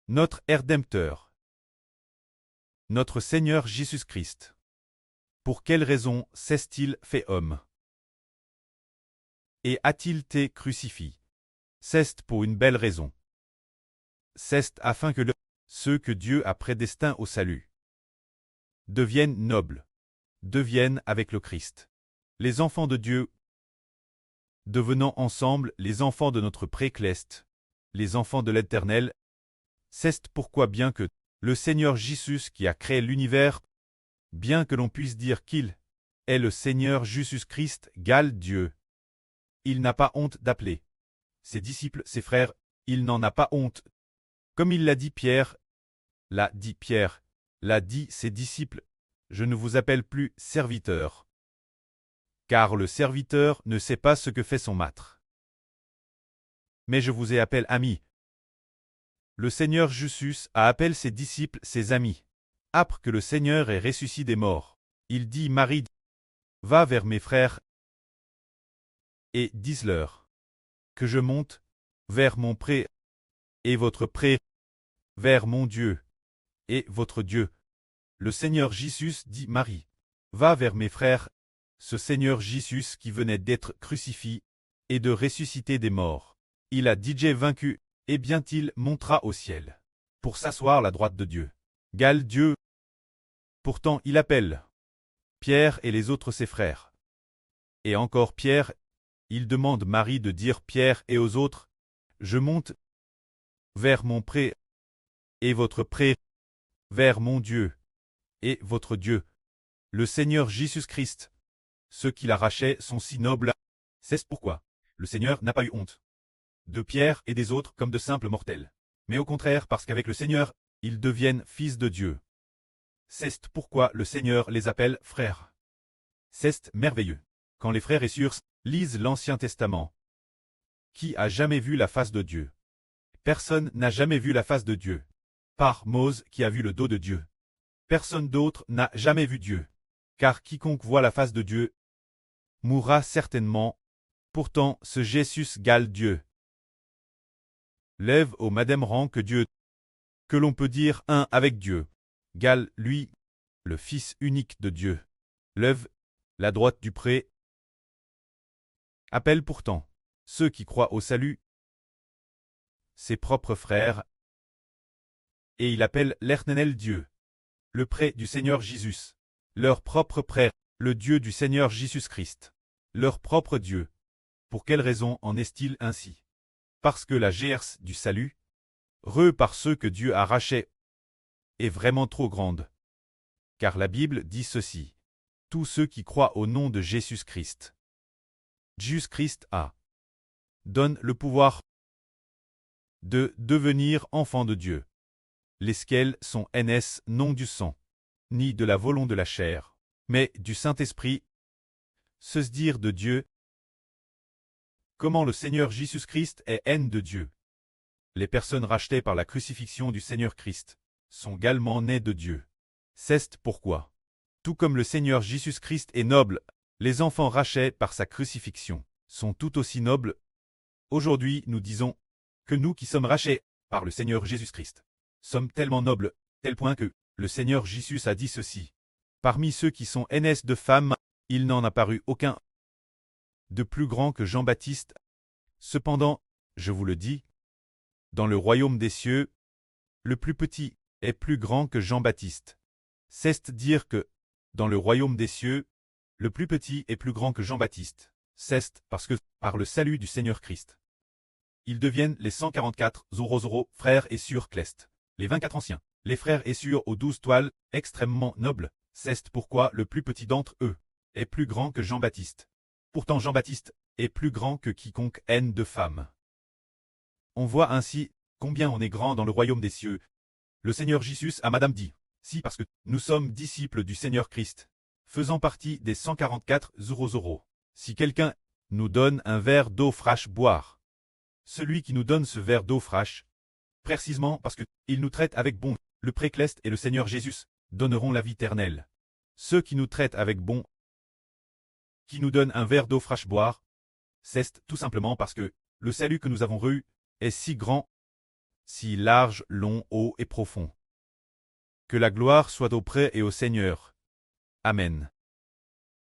Notre Rédempteur. Notre Seigneur Jésus-Christ. Pour quelle raison s'est-il fait homme? Et a-t-il été crucifié? C'est pour une belle raison. C'est afin que ceux que Dieu a prédestinés au salut deviennent nobles, deviennent avec le Christ les enfants de Dieu, devenant ensemble les enfants de notre Précleste, les enfants de l'Éternel. C'est pourquoi bien que le Seigneur Jésus qui a créé l'univers, bien que l'on puisse dire qu'il est le Seigneur Jésus-Christ, égale Dieu, il n'a pas honte d'appeler ses disciples, ses frères, il n'en a pas honte. Comme il l'a dit Pierre, l'a dit ses disciples, je ne vous appelle plus serviteur, car le serviteur ne sait pas ce que fait son maître. Mais je vous ai appelé amis. Le Seigneur Jésus a appelé ses disciples ses amis. Après que le Seigneur est ressuscité des morts, il dit Marie, va vers mes frères et dis-leur que je monte vers mon pré et votre pré, vers mon Dieu et votre Dieu. Le Seigneur Jésus dit Marie, va vers mes frères, ce Seigneur Jésus qui venait d'être crucifié et de ressusciter des morts. Il a déjà vaincu, et bien il montera au ciel pour s'asseoir à la droite de Dieu. Gal Dieu. Pourtant il appelle Pierre et les autres ses frères. Et encore Pierre, il demande Marie de dire Pierre et aux autres, je monte vers mon pré et votre pré, vers mon Dieu et votre Dieu, le Seigneur Jésus-Christ. Ceux qui l'arrachaient sont si nobles. C'est pourquoi le Seigneur n'a pas eu honte de Pierre et des autres comme de simples mortels, mais au contraire parce qu'avec le Seigneur, ils deviennent fils de Dieu. C'est pourquoi le Seigneur les appelle frères. C'est merveilleux. Quand les frères et sœurs lisent l'Ancien Testament, qui a jamais vu la face de Dieu? Personne n'a jamais vu la face de Dieu. Par Mose qui a vu le dos de Dieu. Personne d'autre n'a jamais vu Dieu. Car quiconque voit la face de Dieu mourra certainement. Pourtant ce Jésus égale Dieu. Lève au même rang que Dieu, que l'on peut dire un avec Dieu, égale lui, le Fils unique de Dieu. Lève la droite du pré. Appelle pourtant ceux qui croient au salut ses propres frères, et il appelle l'Éternel Dieu, le pré du Seigneur Jésus, leur propre pré, le Dieu du Seigneur Jésus-Christ, leur propre Dieu. Pour quelle raison en est-il ainsi? Parce que la gerce du salut, par ceux que Dieu a rachetés, est vraiment trop grande. Car la Bible dit ceci, tous ceux qui croient au nom de Jésus-Christ. Jésus-Christ donne le pouvoir de devenir enfants de Dieu. Lesquels sont NS non du sang, ni de la volonté de la chair, mais du Saint-Esprit. Se dire de Dieu. Comment le Seigneur Jésus-Christ est haine de Dieu? Les personnes rachetées par la crucifixion du Seigneur Christ sont également nées de Dieu. C'est pourquoi, tout comme le Seigneur Jésus-Christ est noble, les enfants rachetés par sa crucifixion sont tout aussi nobles. Aujourd'hui, nous disons que nous qui sommes rachetés par le Seigneur Jésus-Christ sommes tellement nobles, tel point que le Seigneur Jésus a dit ceci. Parmi ceux qui sont nés de femmes, il n'en a paru aucun de plus grand que Jean-Baptiste. Cependant, je vous le dis, dans le royaume des cieux, le plus petit est plus grand que Jean-Baptiste. C'est dire que, dans le royaume des cieux, le plus petit est plus grand que Jean-Baptiste. C'est parce que, par le salut du Seigneur Christ, ils deviennent les 144 frères et sœurs clestes, les 24 anciens, les frères et sœurs aux 12 toiles, extrêmement nobles. C'est pourquoi le plus petit d'entre eux est plus grand que Jean-Baptiste. Pourtant Jean-Baptiste est plus grand que quiconque haine de femmes. On voit ainsi combien on est grand dans le royaume des cieux. Le Seigneur Jésus a madame dit, si parce que nous sommes disciples du Seigneur Christ, faisant partie des 144 si quelqu'un nous donne un verre d'eau fraîche boire, celui qui nous donne ce verre d'eau fraîche, précisément parce qu'il nous traite avec bon, le Précleste et le Seigneur Jésus donneront la vie éternelle. Ceux qui nous traitent avec bon, qui nous donnent un verre d'eau fraîche boire, c'est tout simplement parce que le salut que nous avons reçu est si grand. si large, long, haut et profond. Que la gloire soit auprès et au Seigneur. Amen.